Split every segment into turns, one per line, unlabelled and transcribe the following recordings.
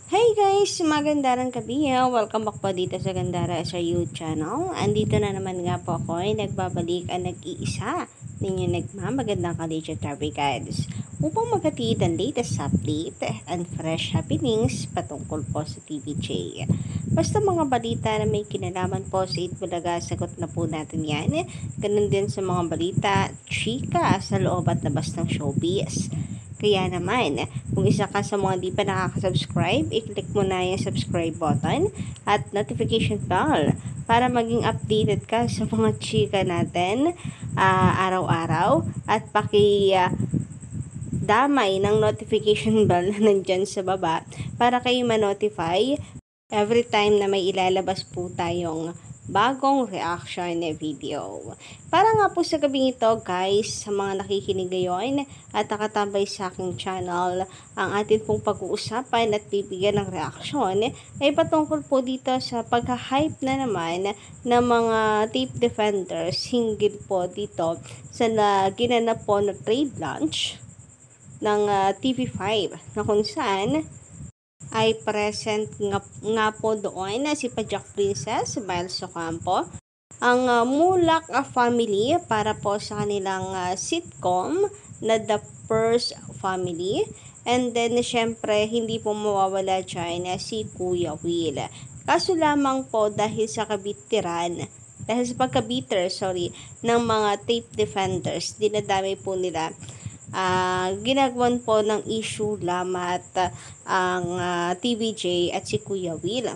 Hey guys! Magandang gabi. Welcome back po dito sa Gandara sa YouTube channel. Andito na naman nga po ako ay nagbabalik ang nag-iisa ninyo nagmamagandang ka-Legit Traffic Guides upang maghatid ang latest update and fresh happenings patungkol po sa TVJ. Basta mga balita na may kinalaman po sa Itbulaga, sagot na po natin yan. Ganun din sa mga balita, chika sa loob at labas ng showbiz. Kaya naman, kung isa ka sa mga di pa nakaka-subscribe, i-click mo na yung subscribe button at notification bell para maging updated ka sa mga chika natin araw-araw at damay ng notification bell na nandyan sa baba para kayo ma-notify every time na may ilalabas po tayong bagong reaction na video. Para nga po sa gabing ito guys, sa mga nakikinig ngayon at nakatambay sa aking channel, ang atin pong pag-uusapan at bibigyan ng reaksyon ay patungkol po dito sa pagka-hype na naman ng mga tape defenders hinggil po dito sa ginanap po na trade launch ng TV5 na kung saan ay present nga po doon na si Pajak Princess, Miles Ocampo, ang Mulak family para po sa kanilang sitcom na The First Family. And then, syempre, hindi po mawawala dyan si Kuya Will. Kaso lamang po dahil sa pagkabitter, ng mga tape defenders, dinadami po nila ginagawan po ng issue lamat ang TVJ at si Kuya Will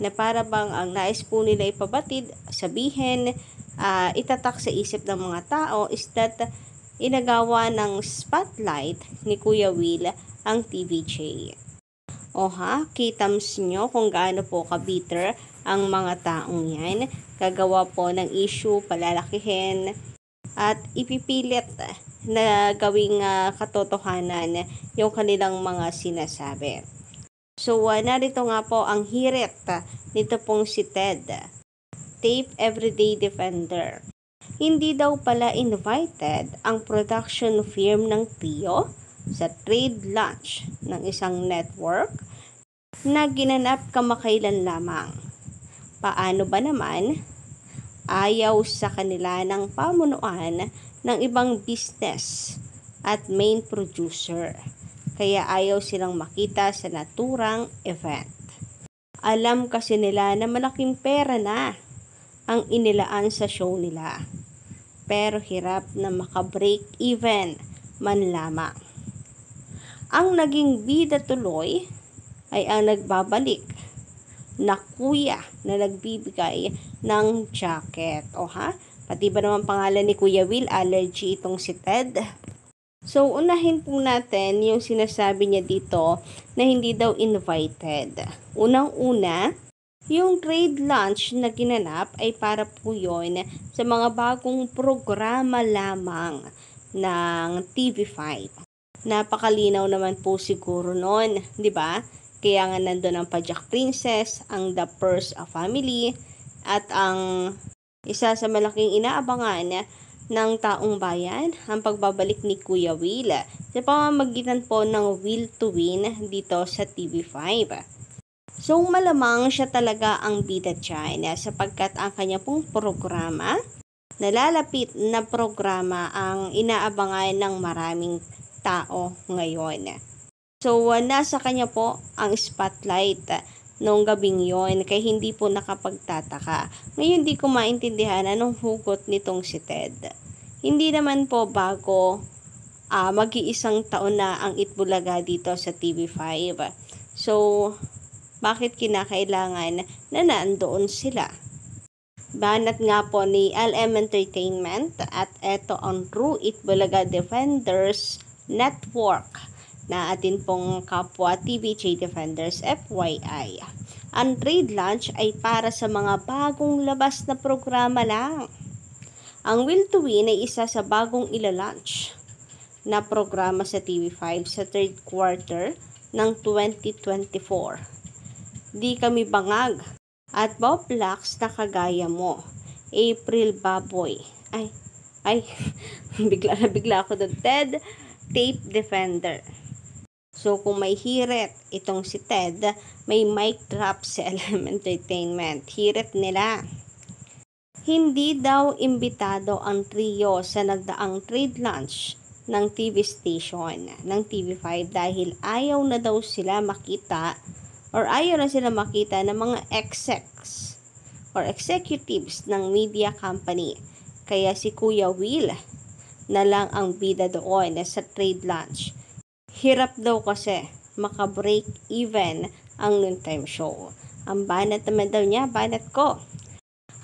na para bang ang nais po nila ipabatid, sabihin, itatak sa isip ng mga tao is that inagawa ng spotlight ni Kuya Will ang TVJ. Kitams nyo kung gaano po ka-bitter ang mga taong yan. Gagawa po ng issue, palalakihin, at ipipilit na gawing katotohanan yung kanilang mga sinasabi. So, narito nga po ang hirit nito pong si Ted, Tape Everyday Defender. Hindi daw pala invited ang production firm ng Tio sa trade launch ng isang network na ginanap kamakailan lamang. Paano ba naman? Ayaw sa kanila ng pamunuan ng ibang business at main producer. Kaya ayaw silang makita sa naturang event. Alam kasi nila na malaking pera na ang inilaan sa show nila. Pero hirap na maka-break even man lamang. Ang naging bida tuloy ay ang nagbabalik na kuya na nagbibigay ng jacket. Pati ba naman pangalan ni Kuya Will, allergy itong si Ted. So, unahin po natin yung sinasabi niya dito na hindi daw invited. Unang-una, yung trade launch na ginanap ay para po yun sa mga bagong programa lamang ng TV5. Napakalinaw naman po siguro nun, di ba? Kaya nga nandun ang Pajak Princess, ang The First Family, at ang isa sa malaking inaabangan ng taong bayan, ang pagbabalik ni Kuya Will sa pamamagitan po ng Will to Win dito sa TV5. So malamang siya talaga ang bida dyan sapagkat ang kanya pong programa, nalalapit na programa ang inaabangan ng maraming tao ngayon. So, nasa kanya po ang spotlight noong gabing yon kaya hindi po nakapagtataka. Ngayon di ko maintindihan anong hugot nitong si Ted. Hindi naman po bago mag-iisang taon na ang Itbulaga dito sa TV5. So, bakit kinakailangan na nandoon sila? Banat nga po ni LM Entertainment at eto ang True Itbulaga Defenders Network na atin pong kapwa TVJ Defenders FYI. Ang trade launch ay para sa mga bagong labas na programa lang. Ang Will to Win ay isa sa bagong ila-launch na programa sa TV5 sa third quarter ng 2024. Di kami bangag at Bob Lacks na kagaya mo. April Baboy. Ay, bigla ako doon. Ted, Tape Defender. So, kung may hirit itong si Ted, may mic drop sa LM Entertainment. Hirit nila. Hindi daw imbitado ang trio sa nagdaang trade lunch ng TV station ng TV5 dahil ayaw na daw sila makita ng mga execs or executives ng media company. Kaya si Kuya Will na lang ang bida doon sa trade lunch. Hirap daw kasi maka-break even ang noontime show. Ang banat naman daw niya, banat ko.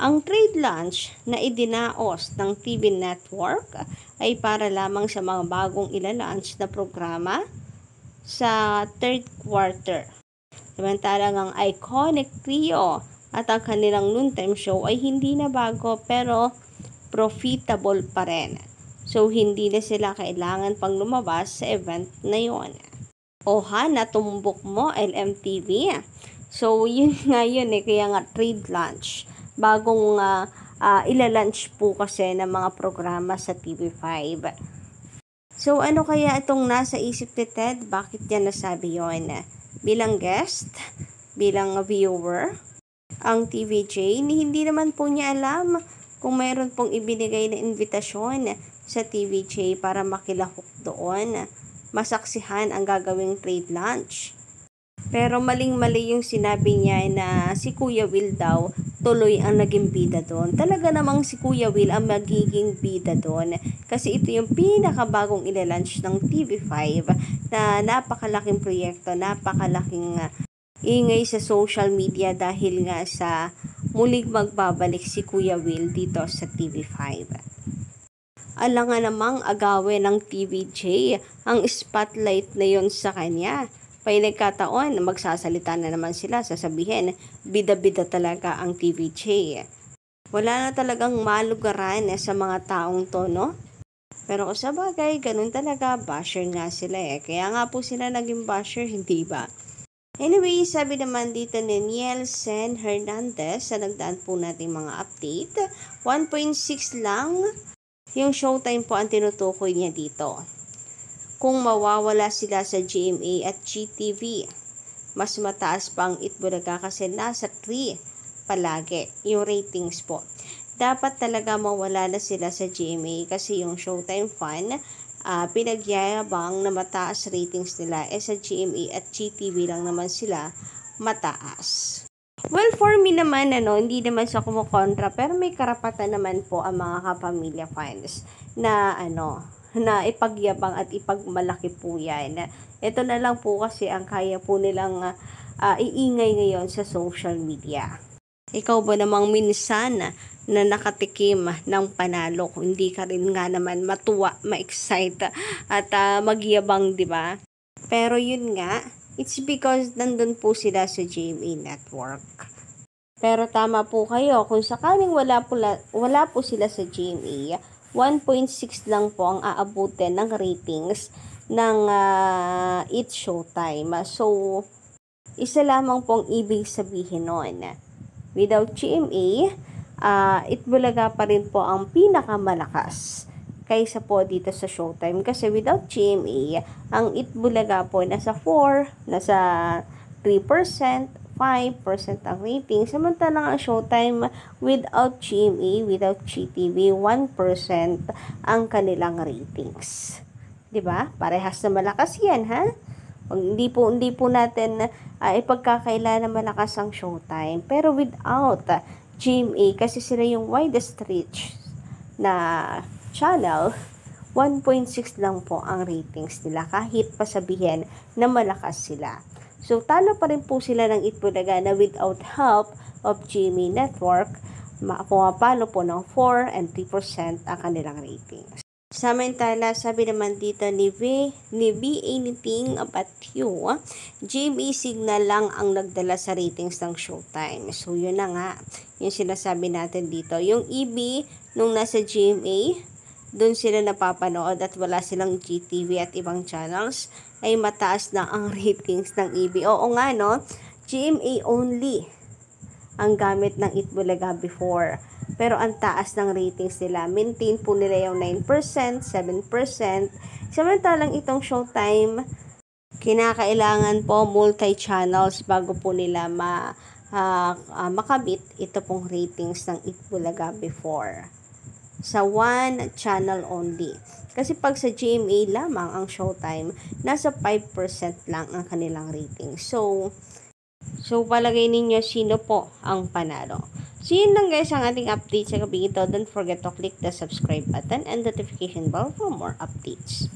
Ang trade lunch na idinaos ng TV network ay para lamang sa mga bagong ilalunch na programa sa third quarter. Samantalang ang iconic trio at ang kanilang noontime show ay hindi na bago pero profitable pa rin. So, hindi na sila kailangan pang lumabas sa event na yon. Oha, natumbok mo, LMTV. So, yun nga yun kaya nga trade lunch. Bagong ilalunch po kasi ng mga programa sa TV5. So, ano kaya itong nasa isip ni Ted? Bakit niya nasabi yon? Bilang guest, bilang viewer, ang TVJ, hindi naman po niya alam kung mayroon pong ibinigay na invitasyon sa TVJ para makilahok doon, masaksihan ang gagawing trade lunch. Pero maling-mali yung sinabi niya na si Kuya Will daw tuloy ang naging bida doon. Talaga namang si Kuya Will ang magiging bida doon kasi ito yung pinakabagong ilalunch ng TV5 na napakalaking proyekto, napakalaking ingay sa social media dahil nga sa muling magbabalik si Kuya Will dito sa TV5. Alangan namang agawin ng TVJ ang spotlight na yon sa kanya. Pay nagkataon, magsasalita na naman sila, sasabihin, bida-bida talaga ang TVJ. Wala na talagang malugaran sa mga taong to, no? Pero sa bagay, ganun talaga, basher nga sila Kaya nga po sila naging basher, hindi ba? Anyway, sabi naman dito ni Nielsen Hernandez sa nagdaan po nating mga update, 1.6 lang yung showtime po ang tinutukoy niya dito. Kung mawawala sila sa GMA at GTV, mas mataas pa ang Itbulaga kasi nasa 3 palagi yung ratings po. Dapat talaga mawala na sila sa GMA kasi yung Showtime Fun, pinagyayabang na mataas ratings nila sa GMA at GTV lang naman sila mataas. Well, for me naman, hindi naman sa kumukontra, pero may karapatan naman po ang mga kapamilya fans na, na ipagyabang at ipagmalaki po yan. Ito na lang po kasi ang kaya po nilang iingay ngayon sa social media. Ikaw ba namang minsan na nakatikim ng panalo, hindi ka rin nga naman matuwa, ma-excite at magyabang, di ba? Pero yun nga, it's because nandun po sila sa GMA Network. Pero tama po kayo, kung sakaling wala po sila sa GMA, 1.6 lang po ang aabutin ng ratings ng It's Showtime. So, isa lamang po ang ibig sabihin nun. Without GMA, Itbulaga pa rin po ang pinakamalakas kaysa po dito sa Showtime. Kasi without GMA, ang Itbulaga po nasa 4, nasa 3%, 5% ang rating. Samantalang ang Showtime without GMA, without GTV, 1% ang kanilang ratings. 'Di ba? Parehas na malakas 'yan, ha? Hindi po natin ipagkakaila na malakas ang Showtime. Pero without GMA, kasi sila yung widest reach na channel, 1.6 lang po ang ratings nila kahit pa sabihin na malakas sila. So, talo pa rin po sila ng Itbulaga na without help of GMA Network, pumapalo po ng 4 and 3% ang kanilang ratings. Samantala, sabi naman dito ni Be Anything But You, GMA Signal lang ang nagdala sa ratings ng Showtime. So, yun na nga, yung sinasabi natin dito. Yung EB, nung nasa GMA, doon sila napapanood at wala silang GTV at ibang channels, ay mataas na ang ratings ng EB. Oo nga, no? GMA only ang gamit ng Itbulaga before. Pero ang taas ng ratings nila. Maintain po nila yung 9%, 7%. Samantalang itong Showtime, kinakailangan po multi-channels bago po nila makamit ito pong ratings ng Itbulaga before. Sa one channel only. Kasi pag sa GMA lamang ang Showtime, nasa 5% lang ang kanilang rating. So palagay ninyo sino po ang panalo. So yun lang guys ang ating update sa gabi ito. Don't forget to click the subscribe button and notification bell for more updates.